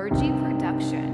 Virgie Production.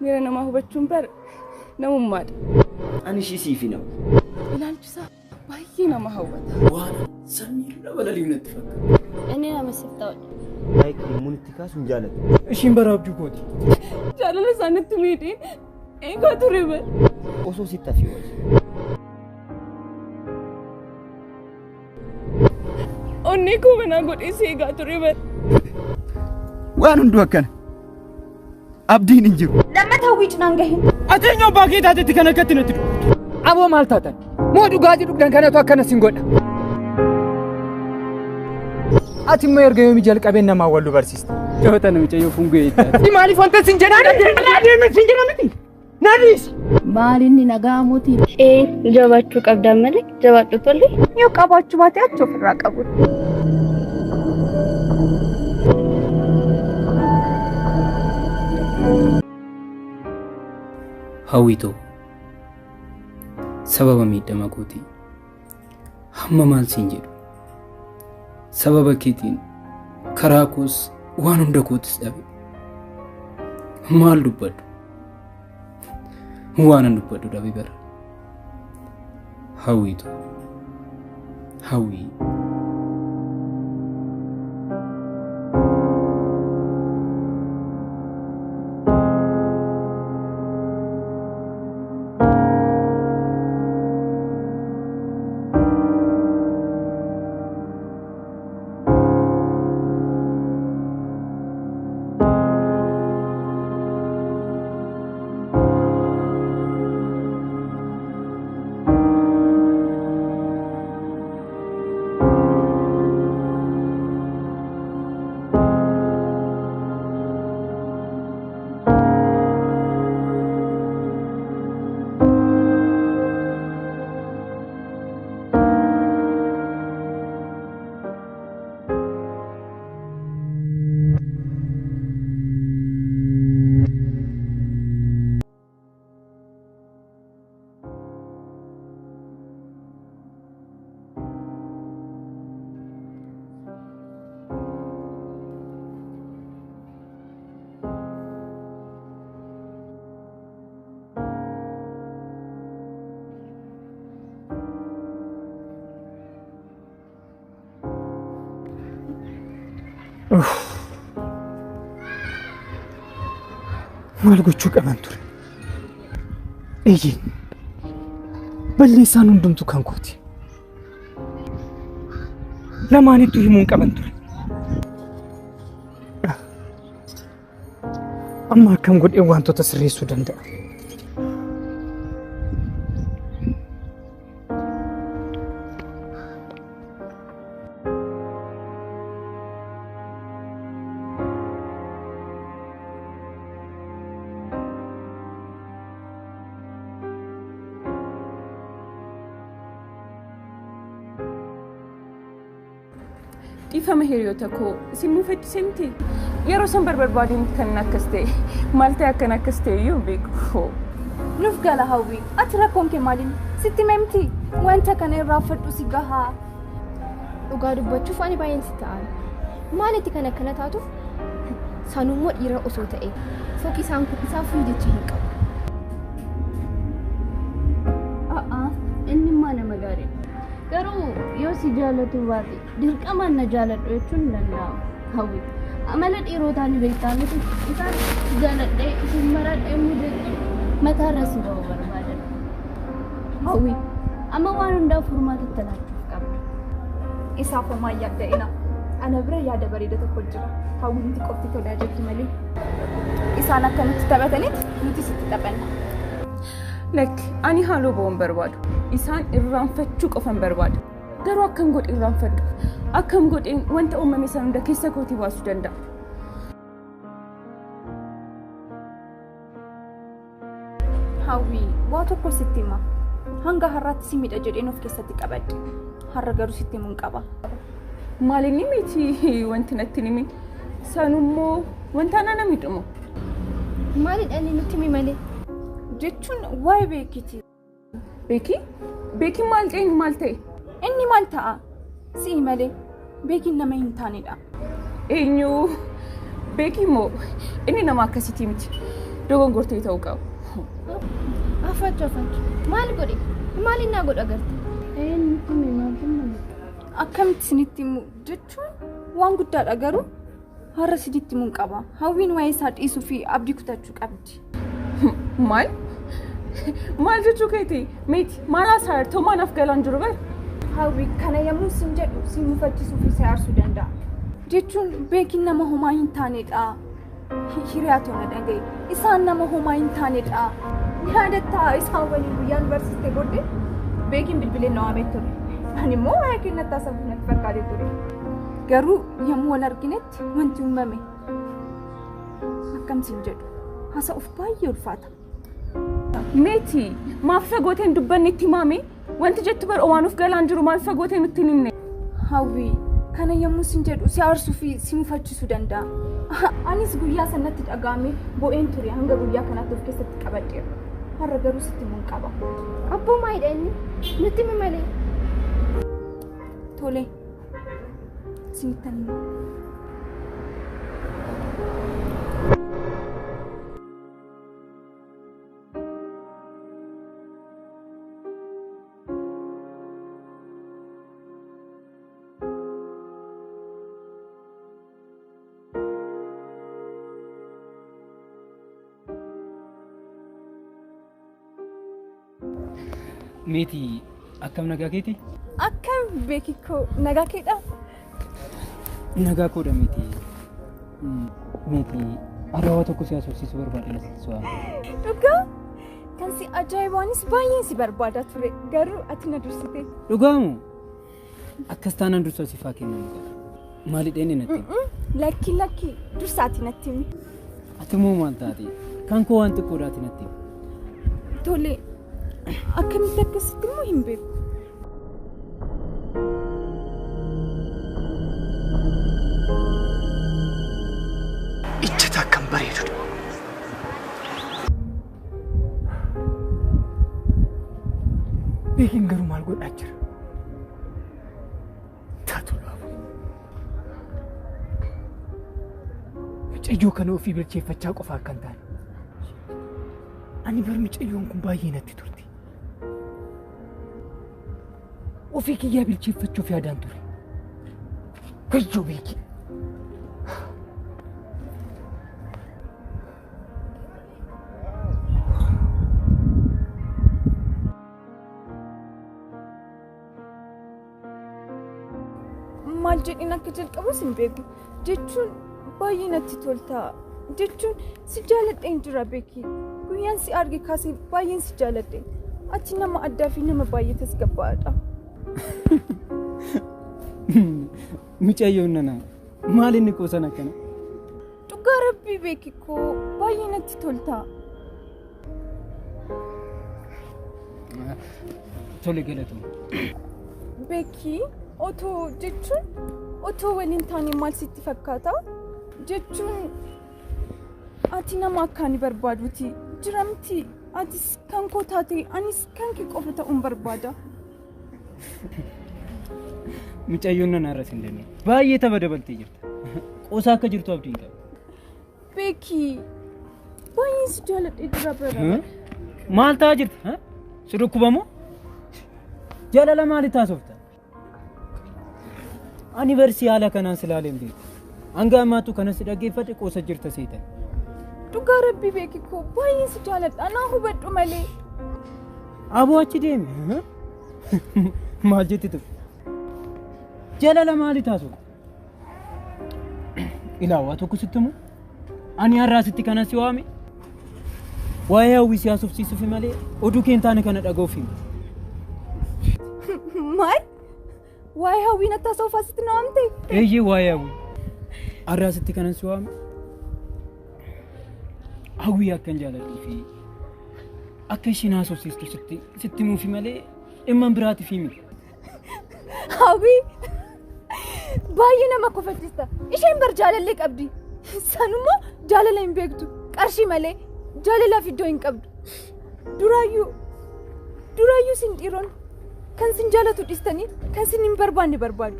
Mira nama hubachun bar namummad ani shisiifina ilaalchisa baay'ee nama hawwata waan samii dabalali unatti fakka inni nama siftaa like immunity kaasun jaalatu ishiin baraabduu kooti jaalala isaanitti miidhiin eegaa ture bar osoo sitti hafi wajji onni koo banaa godhees eegaa ture bar waan hunduu akkana abdiin hin jiru lama tawwiic naan gahin ateenyoo baakee taatetti kana akkatti natti dubbatu aboo maal taatan moo dhugaatii dhugdan kanatu akkana sin godha ati immoo erga yoomii jalqabeen namaa wallu barsiista joota namicha yoo fungee itti maaliif wanta sin jedhaan adeemen sin jedhaan miti naadhiis maalinni nagaa mootii jabaachuu qabdaan malee jabaadhu tolle yoo qabaachuu baate achi ofirraa qabu hawwito sababa miidhama kooti hamma maal siin jedhu sababa keetiin karaa koos waan hunda kootis dhabe maal dubbadhu waan dubbadhu dhabe bara hawwito hawwi maal gochuu qaban ture eeyyeen balleessaan hundumtu kan kooti lamaanittuu himuun qaban ture amma akkam godhee wantoota sirreessuu danda'a ifama hiriyoota koo simmuu fedhisemti yeroo san barbaadin kan akkaste maaltee akkan akkaste iyyuu beeku nuuf gala hawwi ati rakkoon kee maaliin sitti memti wanta kana irraa fadhu si gahaa dhugaa dubbachuuf ani baay'een si ta'an maalitti kan akkana taatuuf sanummoo dhiira osoo ta'e foqi isaan kun isaa fuudichi hin qabu inni maa nama gaarii garuu yoo si jaalatu baate dirqamaan na jaaladhu jechuun danda'amu hawwi amala dhiirotaan beektaa miti isaan jaaladhee isin maradhee mudate mataarra si ba'u barbaadan hawwi amma waan hundaa furmaatatti laachuuf qabda isaaf homaa yaadda'ina ana bira yaada bareeda tokko jira hawwiinti qofti tolaa jirti malee isaan akkamitti taphatanitti nuti sitti taphanna lakki ani haaloo ba'uun barbaadu isaan irraanfachuu qofan barbaada garuu akkam godhe irraanfadhu akkam godheen wanta uumame san hunda keessa kootii baasuu danda'a Hawwi waa tokko sitti hima. Hanga har'aatti si miidha jedheen of keessatti qabadhe. Har'a garuu sitti himuun qaba. Maalinni miti wanti natti himi. Sanummoo wanta ana miidhamu. Maalidha inni nutti himi malee? Jechuun waa'ee beekiti. Beeki maal ta'e maal ta'e? Inni maal ta'a? Si'i malee beekiin nama hin taanedha. Eenyu beeki moo inni nama akkasitti miti. Dogongortee ta'uu qabu. Afaachu. Maal godhe? Maal innaa godha garte? Nutti himi maal Akkamitti sinitti himu jechuun waan guddaadha garuu har'a sinitti himuun qaba. Hawwiin waa'ee isaa dhiisuu fi abdii kutachuu qabdi. Maal? Maal jechuu keeti? Miti maal haasa'artoo maanaaf galaan jiru bar? Hawwi kana yommuu sin jedhu si mufachiisuu fi si aarsuu danda'a. Jechuun beekiin nama homaa hin taanedha. Hiriyaa toona dhagaye. Isaan nama homaa hin taanedha. Yaadatta isaan waliin guyyaan barsiiste booddee beekiin bilbileen na waamee ture. Ani immoo waa'ee kennatti haasa'uuf natti fakkaatee ture. Garuu yommuu wal arginetti wanti uumame akkamsiin jedhu haasa'uuf baay'ee ulfaata. Miti maaf fagooteen dubbanni itti himaame wanti jettu bar waanuuf galaan jiru maaf fagooteen nutti hin himne. Hawwi kana yommuu sin jedhu si aarsuu fi si mufachiisuu danda'a. Anis guyyaa sanatti dhagaame bo'een ture hanga guyyaa kanaatti of keessatti qabadheera. Har'a garuu sitti himuun qaba. Abboo maalidha inni? Nutti himi malee. Tole. Sinittan himu. Miti akkam nagaa keeti? Akkam beekikoo nagaa keedha? Nagaa koodha miti. Miti adawaa tokko si haasofsiisuu barbaade natti su'aa. Dhugaa? Kan si ajaa'ibaanis baay'een si barbaadaa ture garuu ati na dursite. Dhugaamu akkas taanaan dursa siifaa kennamu qaba. Maalidha inni natti? Lakki dursaati natti himi. Ati moo maal taate? Kan koo waan xiqqoodhaati natti himi. Tole. Akkamitti akkasitti immoo hin beeku. Ijjata akkam bareedudha. Beekiin garuu maal godhaa jira? Taatu laafu. Mucayyoo kana ofii bilcheeffachaa qofa akka hin taane. Ani bar mucayyoon kun baay'ee natti turte. Ofii kiyyaa bilcheeffachuuf yaadaan ture. Wayyoo beeki. Maal jedhin akka jalqabus hin beeku. Jechuun baay'ee natti tolta. Jechuun si jaaladheen jira beeki. Guyyaan si arge kaasee baay'een si jaaladhe. Ati nama addaa fi nama baay'ee tasgabbaa'aadha. Mucayyoon nana maal inni qoosan akkana? Dhugaa rabbii beekikoo baay'ee natti tolta. Tole galatuma. Beeki otoo waliin taane maal sitti fakkaata? Jechuun ati nama akkaani barbaaduti jiramti. Atis kan koo taate anis kan kee qofa ta'uun barbaada. Mucayyoon nana irra sin dandeenya. Baay'ee tapha dabaltee jirta. Qoosaa akka jirtu abdiin qaba. Beeki baay'ee si jaaladhee jira bara. Maal ta'aa jirta? Si dhukkubamoo? Jaalala maali taasofta? Ani barsi haala kanaan silaaleen beeku. Hanga ammaatu kanas dhaggeeffadhe qoosa jirta seetan. Dhugaa rabbii beekikoo baay'ee si jaaladha naa hubadhu malee. Aboo achi deeme. Maal jetti tu? Jaalala maali taasofta? Ilaawaa tokko sitti moo? Ani har'aa sitti kana si waame? Waa'ee hawwii si haasofsiisuuf malee oduu kee hin taane kana dhaga'uuf hima. Maal? Waa'ee hawwii natti haasofaa sitti na waamte? Eeyyee waa'ee hawwii. Har'aa sitti kana si waame? Hawwii akkan jaaladhuu fi أكشين هاسوسيستو ستي مو في ملء إما براتي في مي هاوي باينا ما كفتستا إيشين برجال لك أبدي سانوما جال لين بيكتو كارشي ملء جال لا في دوين كبد درايو سنديرون كان سنجالة تستني كان سن برباد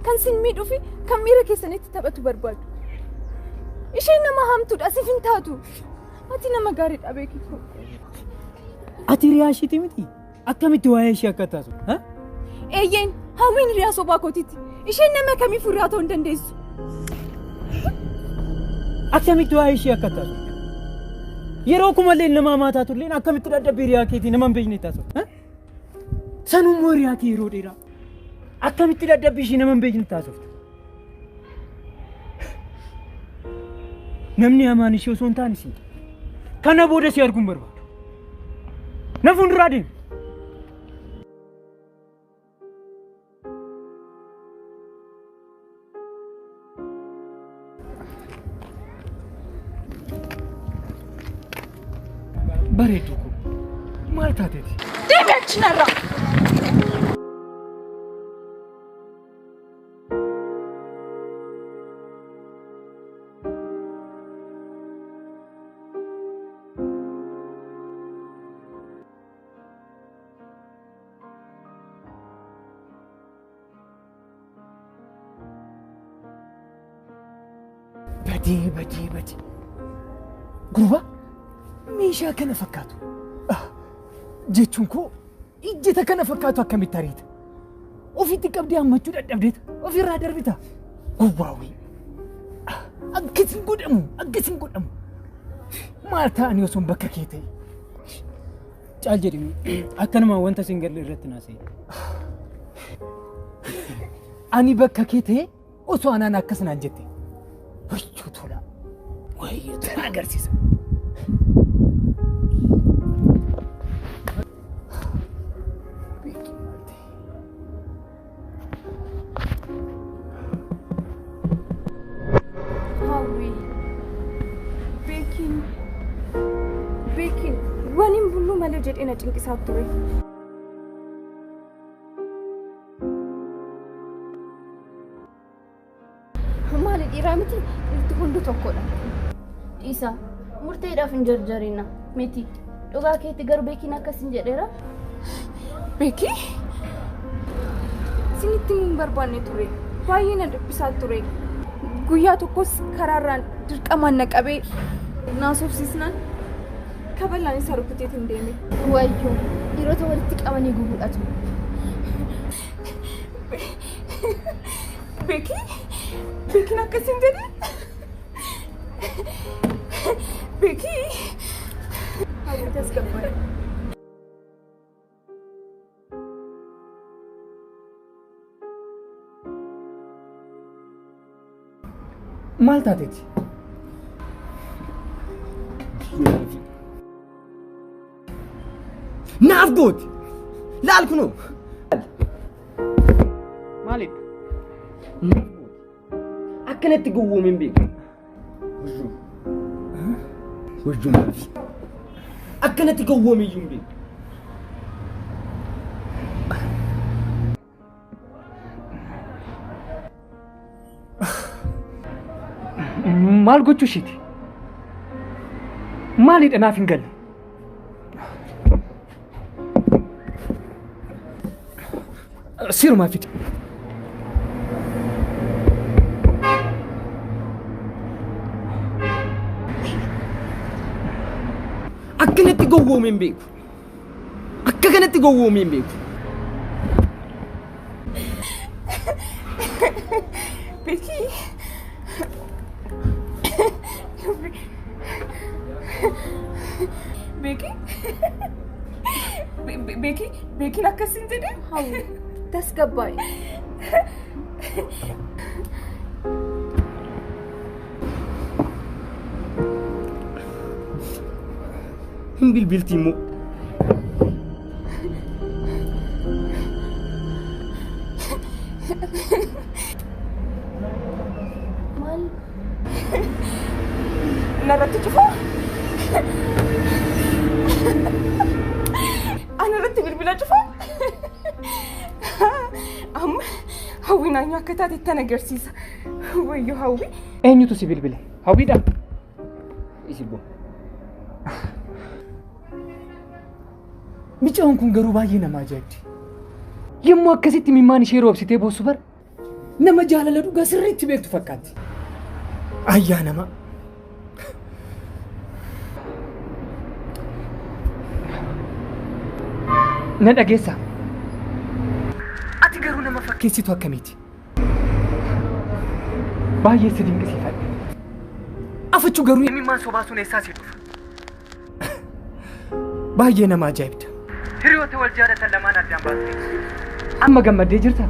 كان سن ميدو في كم ميرا كيسني تتبعتو برباد إيشين ما هم تود أسفين تاتو أتينا ما قارد أبيكي أتي رياشي تيمتي أكمل توائشي أكتاسو ها إيين هاوين رياسو باكوتيتي إيشين نما كمي فراتون دنديسو أكمل توائشي أكتاسو يروكم اللي نما ما تاتو لين أكمل ترى بريا كيتي نما بيجني تاسو ها سانو موريا كيرو ديرا أكمل ترى بيجي نما بيجني تاسو نمني أماني شو سونتاني سي كنا بوده سياركم برباد نفون رادين بريتوكو مال تاتي ديمك نرا بدي قروبا ميشا كان فكاتو جيتشونكو إجيتا كان فكاتو أكمل تاريت وفي تكبدي أمتشو دبديت وفي رادر بيتا قواوي أجسم قد أمو ما تاني وسون بكاكيتي تعال جريمي أكن ما وانت سنجر للرتنا سي أني بكاكيتي وسو أنا ناكسنا جتي ويشو تولا وهي تناقر سيسا هاوي بيكين وانين بلو مالجد إنا تنكسات توي مال الإرامتي تكون دو توكولا إيسا مرتي رافن جرجرينا ميتي دوغا كيتي غر بيكينا كاسين جديرا بيكي سنتي من برباني توري باينا دبسات توري guyyaa tokkos karaarraan dirqamaan naqabee naasofsiisnaan kaballaan isa rukuteet hin deeme. Wayyoo dhiirota walitti qabanii gubuudhatu. Beekiin akkas hin jedhe? Beekii? Hawwitas gabbara. مال تاتيتي نعرف قوت لا الكنو مالك أكنت تقوم من بيك وجو ما في أكنت تقوم من بيك مال قلتو شيتي مالي أنا فنقل سيروا ما فيك أكنت تقوم من بيك أكنت تقوم من بيك Beekii? Beekiin akkas hin jedhe? Hawwi tasgabbaa'e. هم بالبلتي مو مال narratti cufa? minanya akkataati itti agarsiisa. Wayyo hawwi. Eenyutu si bilbile? Hawwiidha. Isi boo. Micaan kun garuu baay'ee nama ajaa'ibdi. Yemmuu akkasitti mimmaan ishee roobsitee boossu bara. Nama jaalala dhugaa sirriitti beektu fakkaatti. Ayyaa nama. Na dhageessaa. Ati garuu nama fakkeessitu akkamiiti? Baay'ee si dinqisiifadhe. Afachuu garuu mimmaan sobaa sun eessaa si dhufa? Baay'ee nama ajaa'ibda. Hiriyoota wal jaalatan lamaan addaan baastee. Amma gammaddee jirta?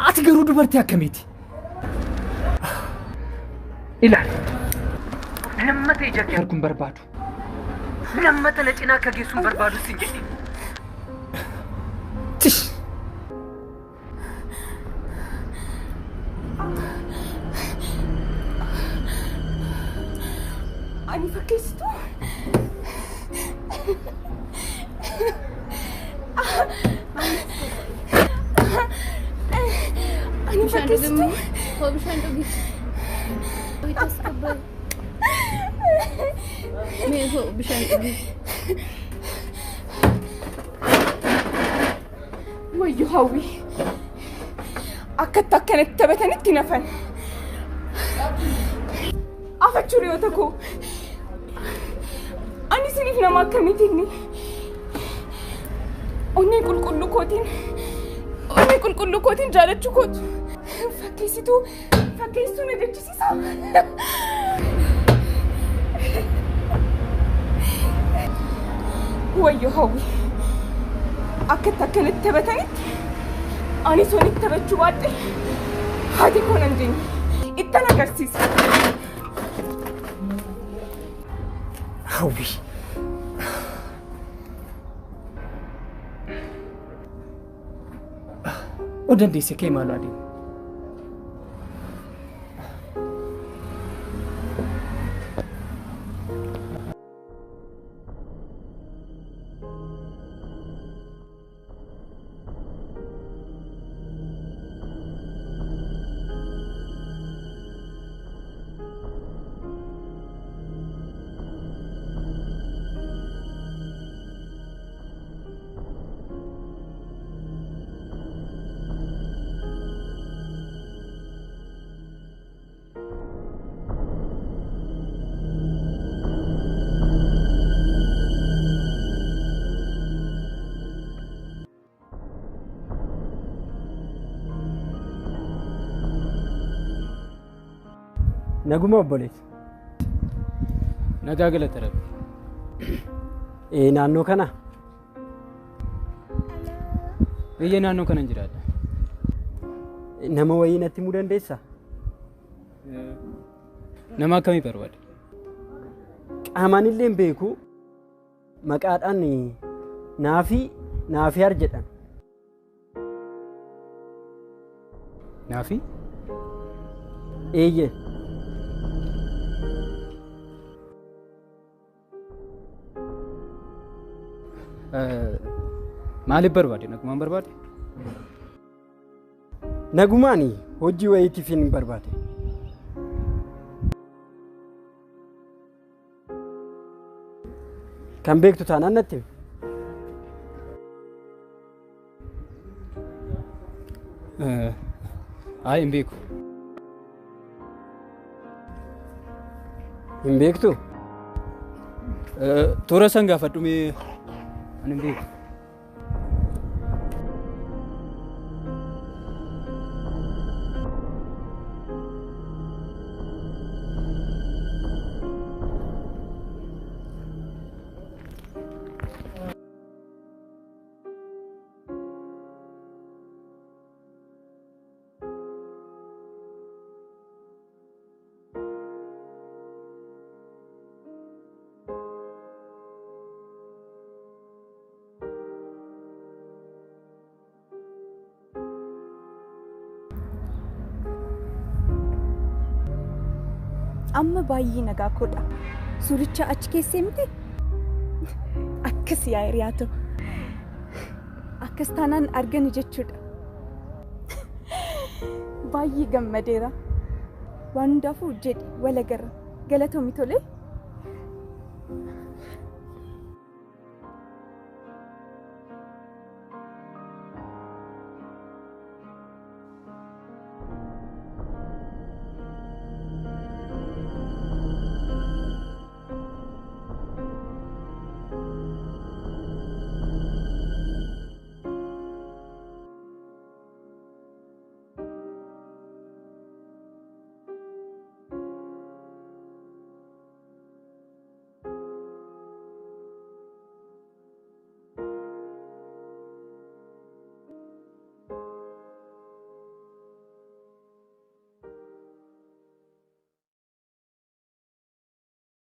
Ati garuu dubartii akkamiiti? Ilaali. Nammata ija kee arguun barbaadu. Nammata na cinaa akka geessuun barbaadu sin jedhe. Tish! Ani fakkeessitu? Ani fakkeessitu? Bishaan dhugi. Wiitas kabbal. Mee hoo bishaan dhugi. Wayyo hawwi. Akkatti akkanatti taphatanitti nafan. Afachuu hiriyoota koo. Ani isiniif nama akkamiitiin onnee qulqulluu kootiin jaalachuu kootu fakkeessituu na jechisiisa. Wayyo hawwi akkatti akkanatti taphatanitti ani sonitti taphachuu baadhe haati koo nan jeenye ittan agarsiisa. Hawwi. O dandeesse kee maaloo adeemu? Naguma obboleessa. Nagaa galata rabbi. Naannoo kana? Biyya naannoo kana jiraadha. Nama wayii natti himuu dandeessaa? Nama akkamii barbaada? Qaamaan illee hin beeku. Maqaadhaan Naafiyaar jedhan. Naafi? Eeyyee. Maaliif barbaade? Nagumaan barbaade? Nagumaan hojii wayiitiif hin barbaade. Kan beektu taanaan natti himi. Hin beeku. Hin beektu? Toora san gaafadhu mee ani hin beeku. Amma baay'ee nagaa koodha. Suuricha achi keessee miti? akkas yaa hiriyaatoo. Akkas taanaan argani jechuudha. Baay'ee gammadeera. Waan hundaafuu jedhi wal agarra. Galatoomi tolee.